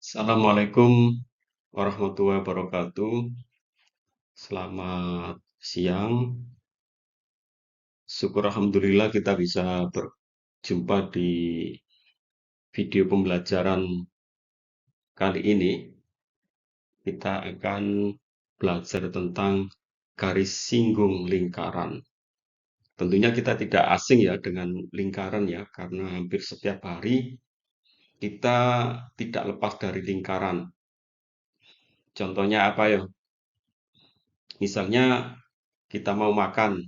Assalamualaikum warahmatullahi wabarakatuh. Selamat siang. Syukur alhamdulillah kita bisa berjumpa di video pembelajaran kali ini. Kita akan belajar tentang garis singgung lingkaran. Tentunya kita tidak asing ya dengan lingkaran ya, karena hampir setiap hari kita tidak lepas dari lingkaran. Contohnya apa ya? Misalnya kita mau makan,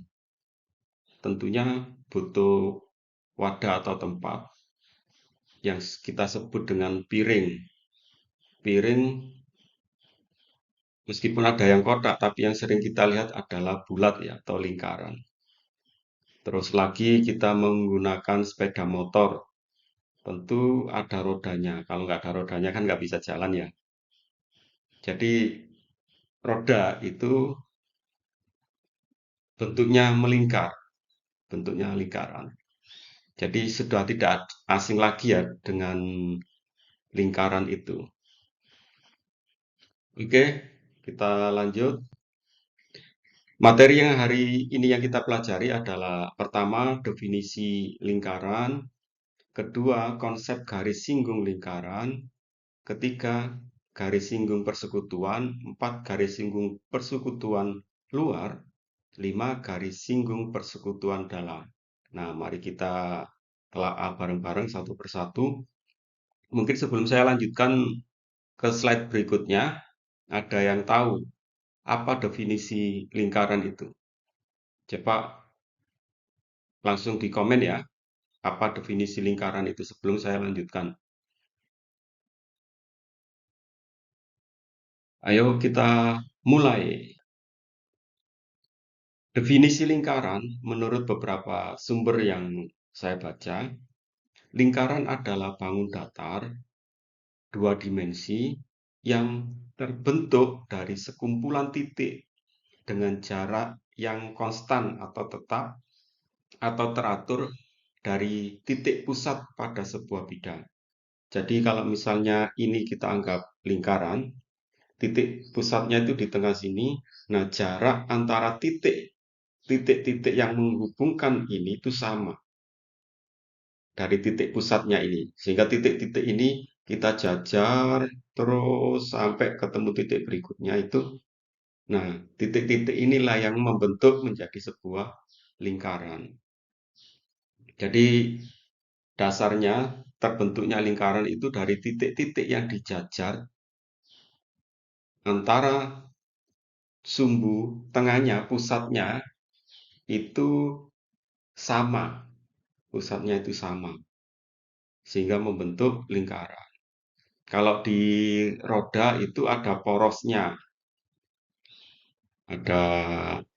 tentunya butuh wadah atau tempat yang kita sebut dengan piring. Piring meskipun ada yang kotak, tapi yang sering kita lihat adalah bulat ya atau lingkaran. Terus lagi kita menggunakan sepeda motor. Tentu ada rodanya. Kalau nggak ada rodanya kan nggak bisa jalan ya. Jadi roda itu bentuknya melingkar, bentuknya lingkaran. Jadi sudah tidak asing lagi ya dengan lingkaran itu. Oke, kita lanjut. Materi yang hari ini yang kita pelajari adalah pertama, definisi lingkaran, kedua, konsep garis singgung lingkaran, ketiga, garis singgung persekutuan, empat, garis singgung persekutuan luar, lima, garis singgung persekutuan dalam. Nah, mari kita telaah bareng-bareng satu persatu. Mungkin sebelum saya lanjutkan ke slide berikutnya, ada yang tahu apa definisi lingkaran itu? Coba langsung di komen ya, apa definisi lingkaran itu sebelum saya lanjutkan. Ayo kita mulai. Definisi lingkaran menurut beberapa sumber yang saya baca, lingkaran adalah bangun datar dua dimensi yang terbentuk dari sekumpulan titik dengan jarak yang konstan atau tetap atau teratur dari titik pusat pada sebuah bidang. Jadi kalau misalnya ini kita anggap lingkaran, titik pusatnya itu di tengah sini. Nah, jarak antara titik-titik yang menghubungkan ini itu sama dari titik pusatnya ini. Sehingga titik-titik ini kita jajar terus sampai ketemu titik berikutnya itu. Nah, titik-titik inilah yang membentuk menjadi sebuah lingkaran. Jadi dasarnya terbentuknya lingkaran itu dari titik-titik yang dijajar antara sumbu tengahnya, pusatnya itu sama, pusatnya itu sama, sehingga membentuk lingkaran. Kalau di roda itu ada porosnya, ada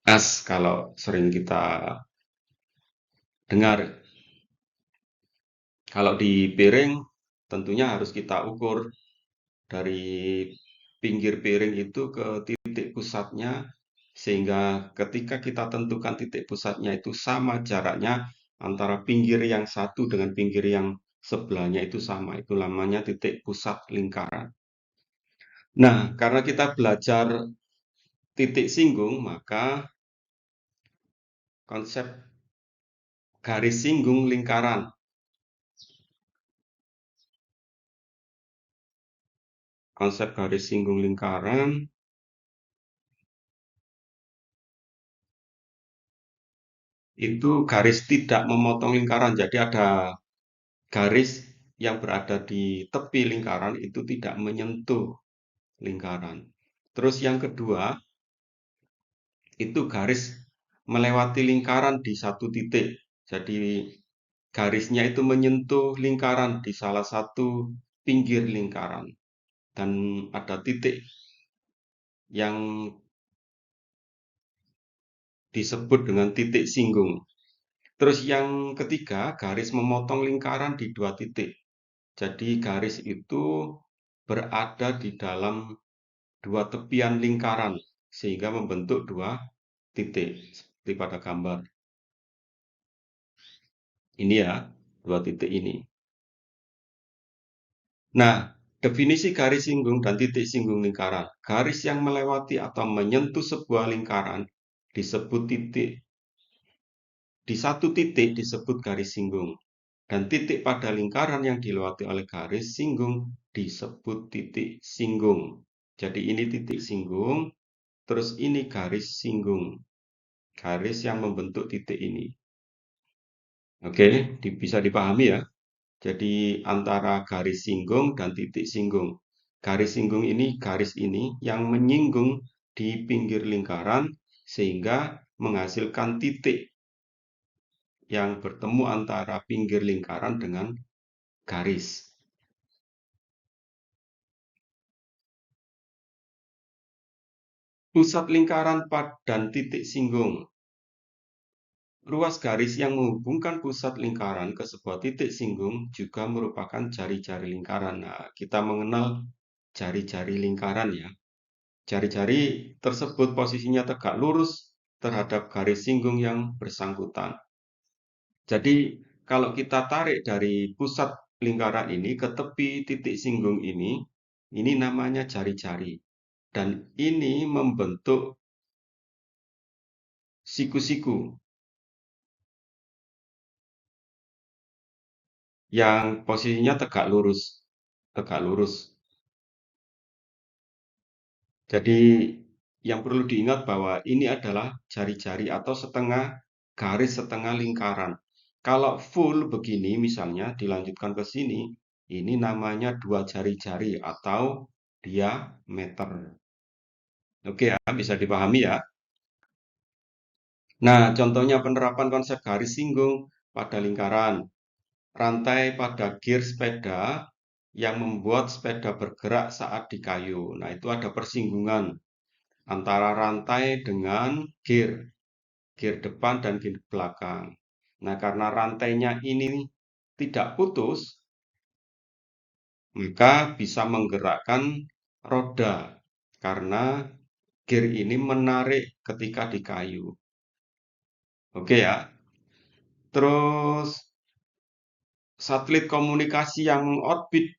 as kalau sering kita dengar. Kalau di piring tentunya harus kita ukur dari pinggir piring itu ke titik pusatnya, sehingga ketika kita tentukan titik pusatnya itu sama jaraknya antara pinggir yang satu dengan pinggir yang sebelahnya itu sama. Itu namanya titik pusat lingkaran. Nah, karena kita belajar titik singgung, maka konsep garis singgung lingkaran. Konsep garis singgung lingkaran itu garis tidak memotong lingkaran. Jadi ada garis yang berada di tepi lingkaran itu tidak menyentuh lingkaran. Terus yang kedua, itu garis melewati lingkaran di satu titik. Jadi garisnya itu menyentuh lingkaran di salah satu pinggir lingkaran. Dan ada titik yang disebut dengan titik singgung. Terus yang ketiga, garis memotong lingkaran di dua titik. Jadi garis itu berada di dalam dua tepian lingkaran sehingga membentuk dua titik seperti pada gambar. Ini ya, dua titik ini. Nah, Definisi garis singgung dan titik singgung lingkaran. Garis yang melewati atau menyentuh sebuah lingkaran disebut titik. Di satu titik disebut garis singgung. Dan titik pada lingkaran yang dilewati oleh garis singgung disebut titik singgung. Jadi ini titik singgung, terus ini garis singgung. Garis yang membentuk titik ini. Oke, bisa dipahami ya. Jadi antara garis singgung dan titik singgung. Garis singgung ini, garis ini yang menyinggung di pinggir lingkaran sehingga menghasilkan titik yang bertemu antara pinggir lingkaran dengan garis. Pusat lingkaran dan titik singgung. Ruas garis yang menghubungkan pusat lingkaran ke sebuah titik singgung juga merupakan jari-jari lingkaran. Nah, kita mengenal jari-jari lingkaran ya. Jari-jari tersebut posisinya tegak lurus terhadap garis singgung yang bersangkutan. Jadi, kalau kita tarik dari pusat lingkaran ini ke tepi titik singgung ini namanya jari-jari. Dan ini membentuk siku-siku yang posisinya tegak lurus. Tegak lurus. Jadi yang perlu diingat bahwa ini adalah jari-jari atau setengah garis setengah lingkaran. Kalau full begini misalnya dilanjutkan ke sini, ini namanya dua jari-jari atau diameter. Oke ya, bisa dipahami ya. Nah, contohnya penerapan konsep garis singgung pada lingkaran. Rantai pada gear sepeda yang membuat sepeda bergerak saat dikayu. Nah, itu ada persinggungan antara rantai dengan gear depan dan gear belakang. Nah, karena rantainya ini tidak putus, maka bisa menggerakkan roda karena gear ini menarik ketika dikayu. Oke ya. Terus satelit komunikasi yang mengorbit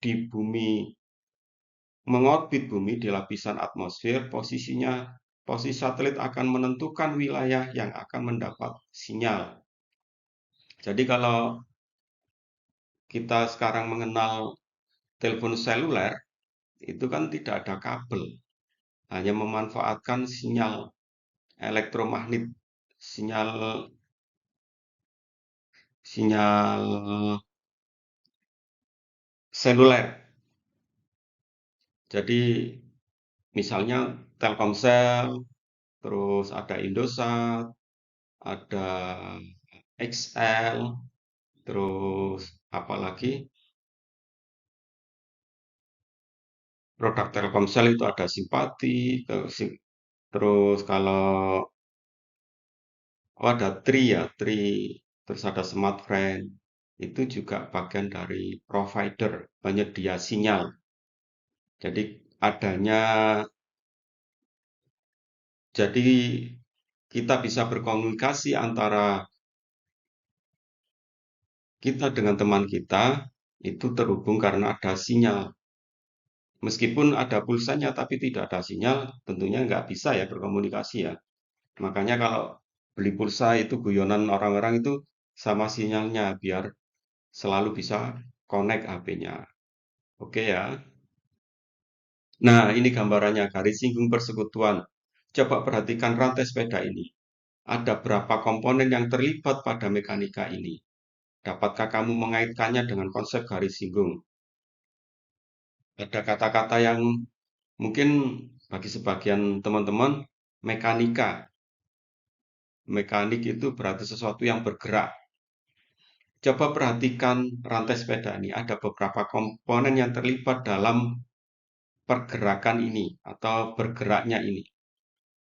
bumi di lapisan atmosfer, posisi satelit akan menentukan wilayah yang akan mendapat sinyal. Jadi kalau kita sekarang mengenal telepon seluler, itu kan tidak ada kabel, hanya memanfaatkan sinyal elektromagnet, sinyal sinyal seluler. Jadi misalnya Telkomsel, terus ada Indosat, ada XL, terus apalagi produk Telkomsel itu ada Simpati, terus kalau ada Tri ya, Tri, terus ada Smartfren, itu juga bagian dari provider penyedia sinyal. Jadi adanya, jadi kita bisa berkomunikasi antara kita dengan teman kita itu terhubung karena ada sinyal. Meskipun ada pulsanya tapi tidak ada sinyal, tentunya nggak bisa ya berkomunikasi ya. Makanya kalau beli pulsa itu guyonan orang-orang itu sama sinyalnya biar selalu bisa connect HP-nya. Oke ya. Nah, ini gambarannya garis singgung persekutuan. Coba perhatikan rantai sepeda ini. Ada berapa komponen yang terlibat pada mekanika ini? Dapatkah kamu mengaitkannya dengan konsep garis singgung? Ada kata-kata yang mungkin bagi sebagian teman-teman mekanika. Mekanik itu berarti sesuatu yang bergerak. Coba perhatikan rantai sepeda ini. Ada beberapa komponen yang terlibat dalam pergerakan ini atau bergeraknya ini.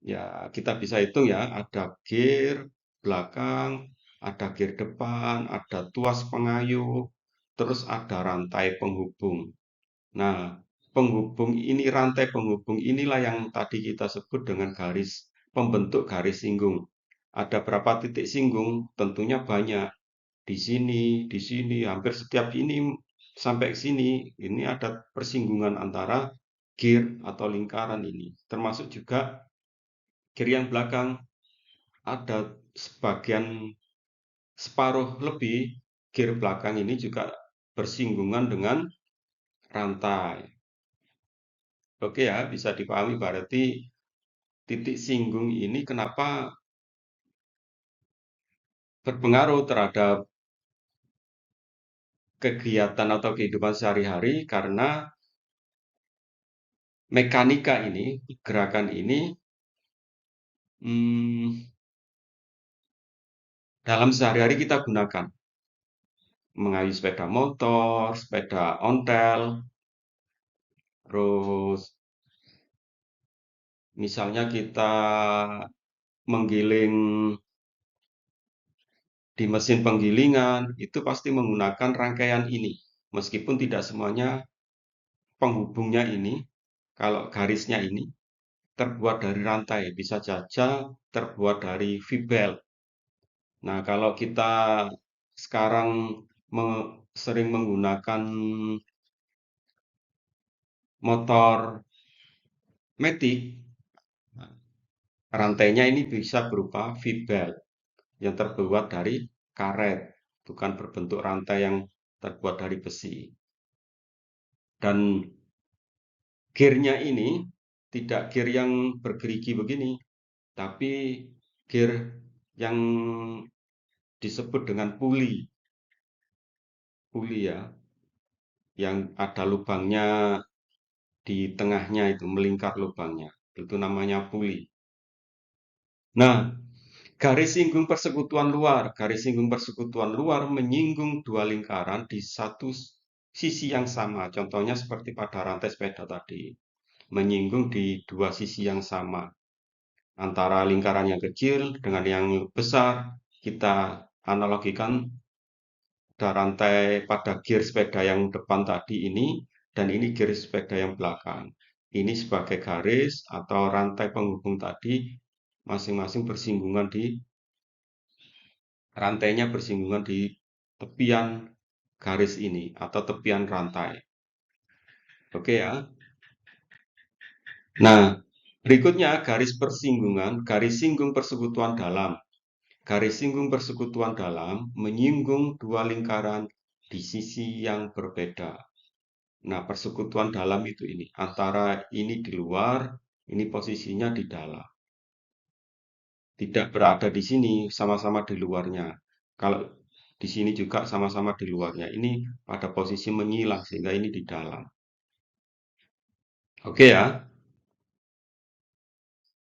Ya, kita bisa hitung ya, ada gear belakang, ada gear depan, ada tuas pengayuh, terus ada rantai penghubung. Nah, rantai penghubung inilah yang tadi kita sebut dengan garis pembentuk garis singgung. Ada berapa titik singgung? Tentunya banyak. Di sini, hampir setiap ini sampai ke sini, ini ada persinggungan antara gear atau lingkaran ini. Termasuk juga gear yang belakang ada sebagian separuh lebih gear belakang ini juga bersinggungan dengan rantai. Oke ya, bisa dipahami berarti titik singgung ini kenapa berpengaruh terhadap kegiatan atau kehidupan sehari-hari karena mekanika ini, gerakan ini hmm, dalam sehari-hari kita gunakan mengayuh sepeda motor, sepeda ontel, terus misalnya kita menggiling di mesin penggilingan, itu pasti menggunakan rangkaian ini. Meskipun tidak semuanya penghubungnya ini, kalau garisnya ini terbuat dari rantai, bisa saja terbuat dari V-belt. Nah, kalau kita sekarang sering menggunakan motor matic, rantainya ini bisa berupa V-belt yang terbuat dari karet, bukan berbentuk rantai yang terbuat dari besi. Dan gearnya ini tidak gear yang bergerigi begini, tapi gear yang disebut dengan puli, puli ya, yang ada lubangnya di tengahnya itu melingkar lubangnya. Itu namanya puli. Nah, garis singgung persekutuan luar. Garis singgung persekutuan luar menyinggung dua lingkaran di satu sisi yang sama. Contohnya seperti pada rantai sepeda tadi. Menyinggung di dua sisi yang sama. Antara lingkaran yang kecil dengan yang besar, kita analogikan pada rantai pada gear sepeda yang depan tadi ini, dan ini gear sepeda yang belakang. Ini sebagai garis atau rantai penghubung tadi, masing-masing bersinggungan di rantainya bersinggungan di tepian garis ini atau tepian rantai. Oke ya. Nah, berikutnya garis persinggungan, garis singgung persekutuan dalam. Garis singgung persekutuan dalam menyinggung dua lingkaran di sisi yang berbeda. Nah, persekutuan dalam itu ini antara ini di luar, ini posisinya di dalam. Tidak berada di sini, sama-sama di luarnya. Kalau di sini juga sama-sama di luarnya. Ini pada posisi menyilang sehingga ini di dalam. Oke ya.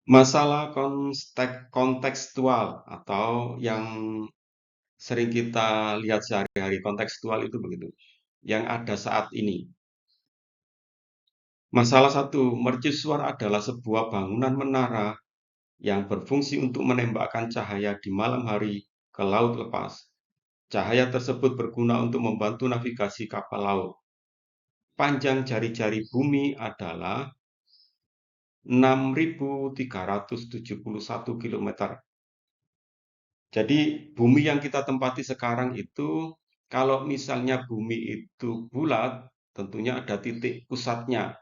Masalah kontekstual atau yang sering kita lihat sehari-hari kontekstual itu begitu. Yang ada saat ini. Masalah satu, mercusuar adalah sebuah bangunan menara yang berfungsi untuk menembakkan cahaya di malam hari ke laut lepas. Cahaya tersebut berguna untuk membantu navigasi kapal laut. Panjang jari-jari bumi adalah 6.371 km. Jadi bumi yang kita tempati sekarang itu, kalau misalnya bumi itu bulat, tentunya ada titik pusatnya.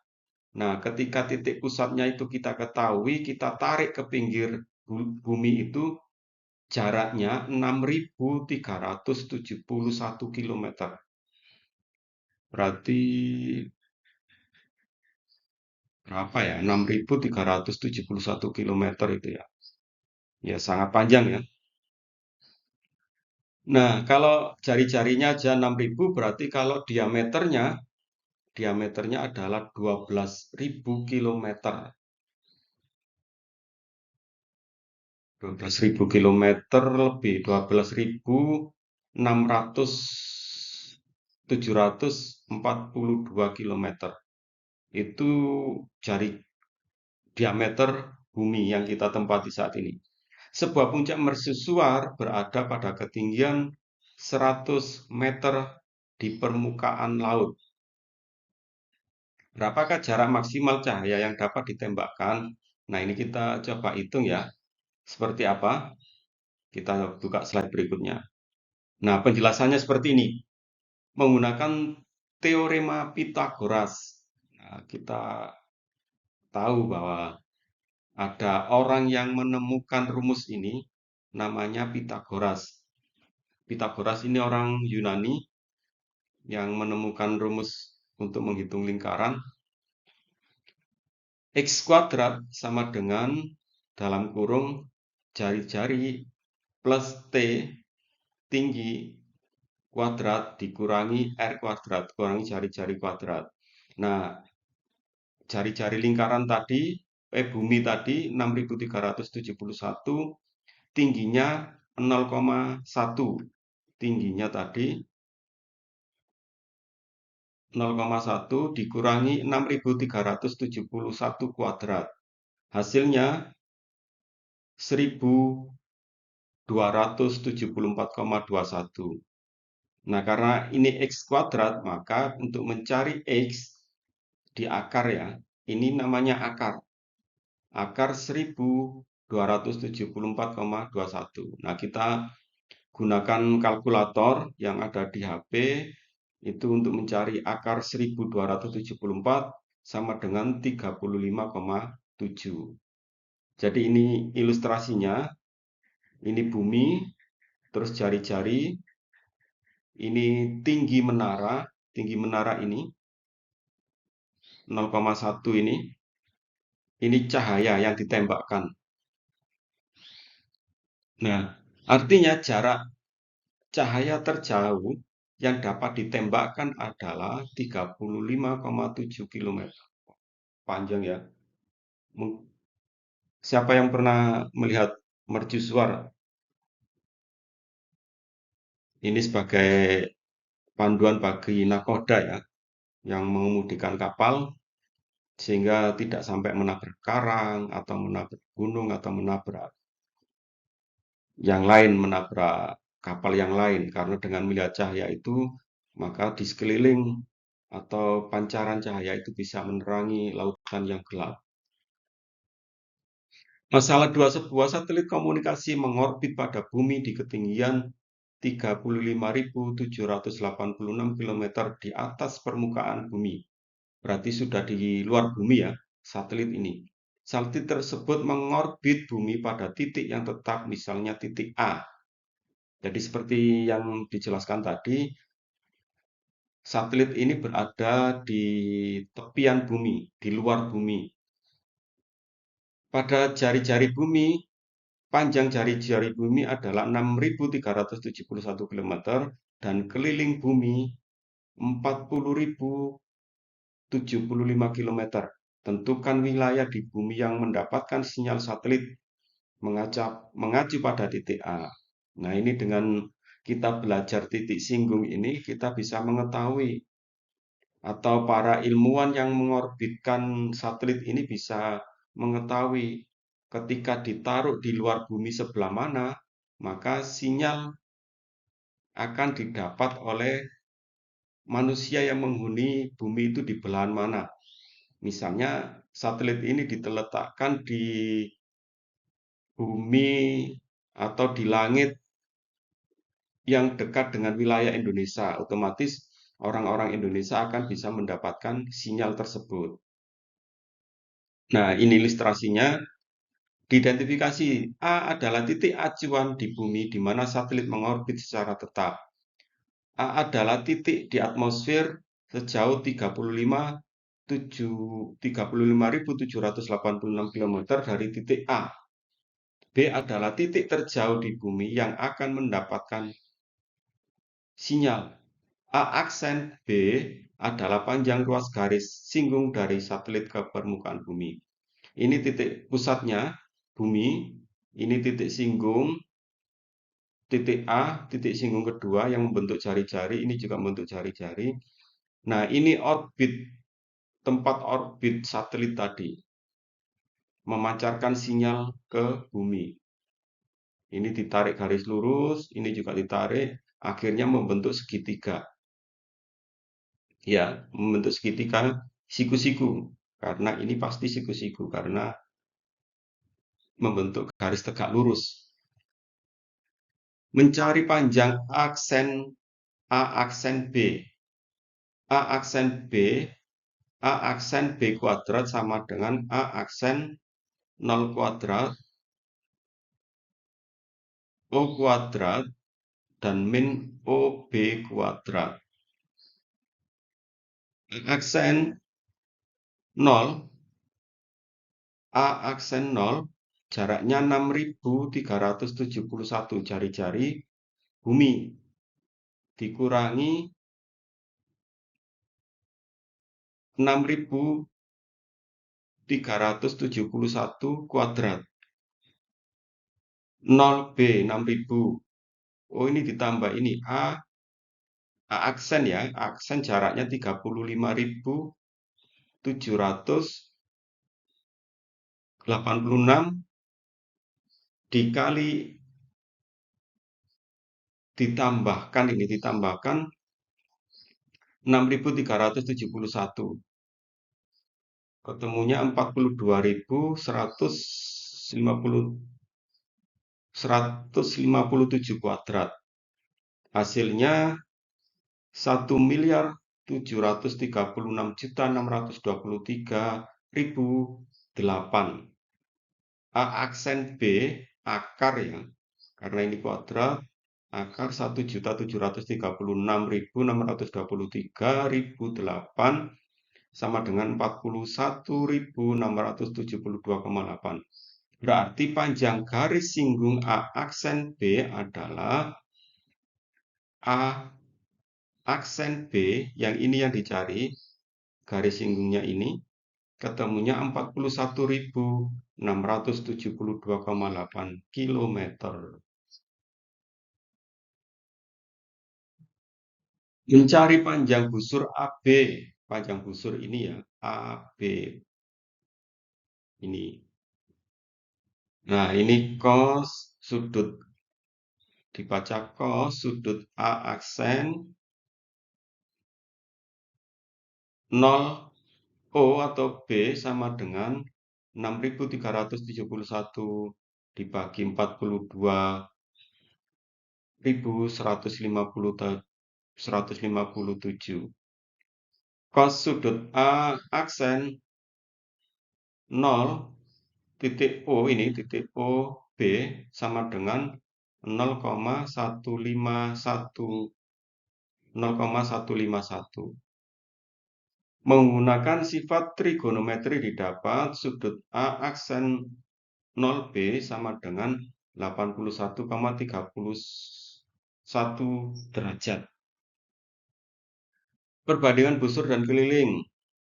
Nah, ketika titik pusatnya itu kita ketahui, kita tarik ke pinggir bumi itu, jaraknya 6.371 km. Berarti berapa ya? 6.371 km itu ya. Ya, sangat panjang ya. Nah, kalau jari-jarinya aja 6.000 berarti kalau diameternya adalah 12.000 kilometer. 12.000 kilometer lebih 12.600 kilometer. Itu jari diameter bumi yang kita tempati saat ini. Sebuah puncak mercusuar berada pada ketinggian 100 meter di permukaan laut. Berapakah jarak maksimal cahaya yang dapat ditembakkan? Nah, ini kita coba hitung ya. Seperti apa? Kita buka slide berikutnya. Nah, penjelasannya seperti ini. Menggunakan teorema Pitagoras. Nah, kita tahu bahwa ada orang yang menemukan rumus ini, namanya Pitagoras. Pitagoras ini orang Yunani yang menemukan rumus untuk menghitung lingkaran. X kuadrat sama dengan dalam kurung jari-jari plus T tinggi kuadrat dikurangi R kuadrat, kurangi jari-jari kuadrat. Nah, jari-jari lingkaran tadi, bumi tadi 6371, tingginya 0,1. Tingginya tadi 0,1 dikurangi 6371 kuadrat. Hasilnya 1274,21. Nah, karena ini X kuadrat, maka untuk mencari X di akar ya, ini namanya akar. Akar 1274,21. Nah, kita gunakan kalkulator yang ada di HP itu untuk mencari akar 1274 sama dengan 35,7. Jadi ini ilustrasinya, ini bumi, terus jari-jari, ini tinggi menara ini 0,1 ini cahaya yang ditembakkan. Nah, artinya jarak cahaya terjauh yang dapat ditembakkan adalah 35,7 km. Panjang ya. Siapa yang pernah melihat mercusuar? Ini sebagai panduan bagi nakoda ya, yang mengemudikan kapal sehingga tidak sampai menabrak karang atau menabrak gunung atau menabrak yang lain, menabrak kapal yang lain. Karena dengan melihat cahaya itu, maka di sekeliling atau pancaran cahaya itu bisa menerangi lautan yang gelap. Masalah dua, sebuah satelit komunikasi mengorbit pada bumi di ketinggian 35.786 km di atas permukaan bumi. Berarti sudah di luar bumi ya, satelit ini. Satelit tersebut mengorbit bumi pada titik yang tetap, misalnya titik A. Jadi seperti yang dijelaskan tadi, satelit ini berada di tepian bumi, di luar bumi. Pada jari-jari bumi, panjang jari-jari bumi adalah 6.371 km dan keliling bumi 40.075 km. Tentukan wilayah di bumi yang mendapatkan sinyal satelit mengacu pada titik A. Nah, ini dengan kita belajar titik singgung ini, kita bisa mengetahui atau para ilmuwan yang mengorbitkan satelit ini bisa mengetahui ketika ditaruh di luar bumi sebelah mana, maka sinyal akan didapat oleh manusia yang menghuni bumi itu di belahan mana. Misalnya satelit ini diletakkan di bumi atau di langit yang dekat dengan wilayah Indonesia, otomatis orang-orang Indonesia akan bisa mendapatkan sinyal tersebut. Nah, ini ilustrasinya. Diidentifikasi A adalah titik acuan di bumi di mana satelit mengorbit secara tetap. A adalah titik di atmosfer sejauh 35.786 km dari titik A. B adalah titik terjauh di bumi yang akan mendapatkan sinyal. A aksen B adalah panjang ruas garis singgung dari satelit ke permukaan bumi. Ini titik pusatnya, bumi. Ini titik singgung, titik A, titik singgung kedua yang membentuk jari-jari. Ini juga membentuk jari-jari. Nah, ini orbit, tempat orbit satelit tadi. Memancarkan sinyal ke bumi. Ini ditarik garis lurus, ini juga ditarik, akhirnya membentuk segitiga. Ya, membentuk segitiga siku-siku. Karena ini pasti siku-siku, karena membentuk garis tegak lurus. Mencari panjang aksen A aksen B. A aksen B kuadrat sama dengan A aksen 0 kuadrat, O kuadrat, dan min OB kuadrat. Aksen 0, A aksen 0, jaraknya 6.371 jari-jari bumi, dikurangi 6.371 kuadrat. 0B 6.000. Oh, ini ditambah ini A aksen ya, aksen jaraknya 35.786 dikali ditambahkan 6.371. Ketemunya 157 kuadrat. Hasilnya 1.736.623.008. A aksen B akar ya, karena ini kuadrat, akar 1.736.623.008 sama dengan 41.672,8. Berarti panjang garis singgung A aksen B adalah A aksen B, yang ini yang dicari, garis singgungnya ini, ketemunya 41.672,8 km. Mencari panjang busur AB, panjang busur ini ya, AB. Ini. Nah, ini cos sudut, dibaca cos sudut A aksen 0 O atau B sama dengan 6.371 dibagi 42.157. Cos sudut A aksen 0 titik O ini, titik O B sama dengan 0,151. Menggunakan sifat trigonometri didapat sudut A aksen 0B sama dengan 81,31 derajat. Perbandingan busur dan keliling.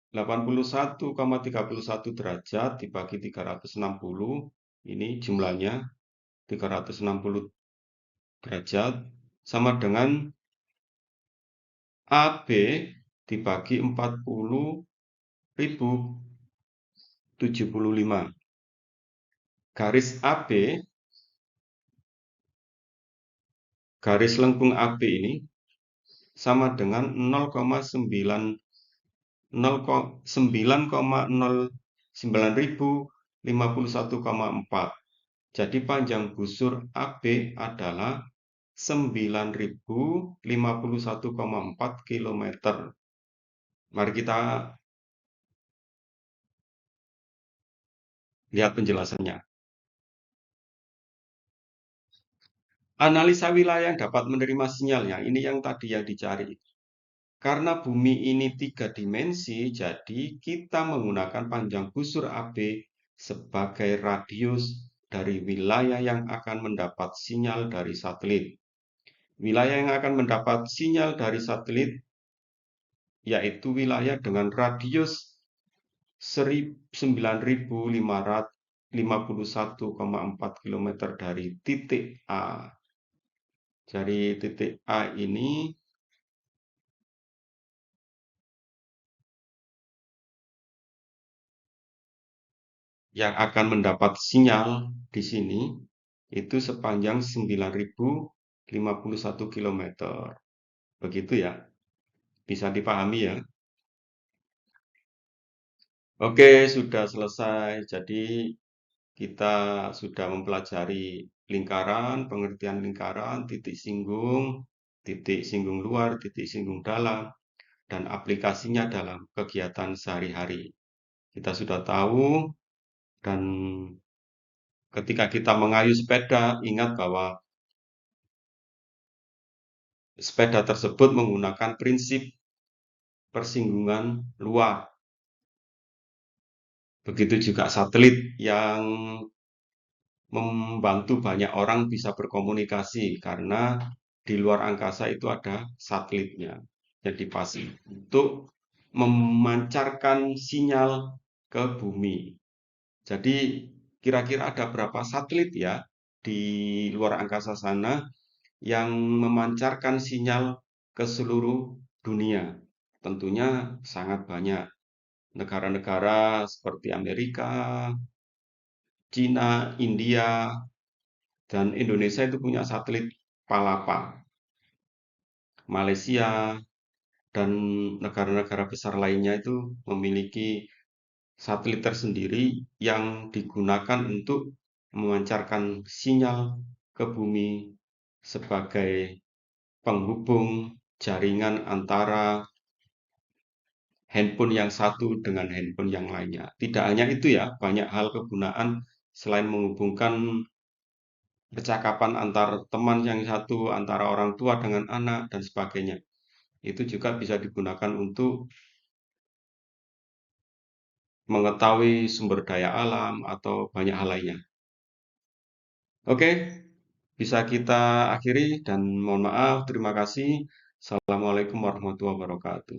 81,31 derajat dibagi 360, ini jumlahnya 360 derajat, sama dengan AB dibagi 40.075. Garis AB, garis lengkung AB ini sama dengan 9,051,4. Jadi panjang busur AB adalah 9.051,4 km. Mari kita lihat penjelasannya. Analisa wilayah yang dapat menerima sinyalnya, ini yang tadi yang dicari. Karena bumi ini 3 dimensi, jadi kita menggunakan panjang busur AB sebagai radius dari wilayah yang akan mendapat sinyal dari satelit. Wilayah yang akan mendapat sinyal dari satelit yaitu wilayah dengan radius 9.551,4 km dari titik A. Dari titik A ini yang akan mendapat sinyal di sini itu sepanjang 9.051 km. Begitu ya. Bisa dipahami ya. Oke, sudah selesai. Jadi kita sudah mempelajari lingkaran, pengertian lingkaran, titik singgung luar, titik singgung dalam. dan aplikasinya dalam kegiatan sehari-hari. Kita sudah tahu, dan ketika kita mengayuh sepeda, ingat bahwa sepeda tersebut menggunakan prinsip persinggungan luar. Begitu juga satelit yang membantu banyak orang bisa berkomunikasi, karena di luar angkasa itu ada satelitnya yang dipasang untuk memancarkan sinyal ke bumi. Jadi kira-kira ada berapa satelit ya di luar angkasa sana yang memancarkan sinyal ke seluruh dunia? Tentunya sangat banyak. Negara-negara seperti Amerika, Cina, India, dan Indonesia itu punya satelit Palapa. Malaysia dan negara-negara besar lainnya itu memiliki satelit tersendiri yang digunakan untuk memancarkan sinyal ke bumi sebagai penghubung jaringan antara handphone yang satu dengan handphone yang lainnya. Tidak hanya itu ya, banyak hal kegunaan selain menghubungkan percakapan antar teman yang satu, antara orang tua dengan anak, dan sebagainya. Itu juga bisa digunakan untuk mengetahui sumber daya alam atau banyak hal lainnya. Oke, bisa kita akhiri dan mohon maaf, terima kasih. Assalamualaikum warahmatullahi wabarakatuh.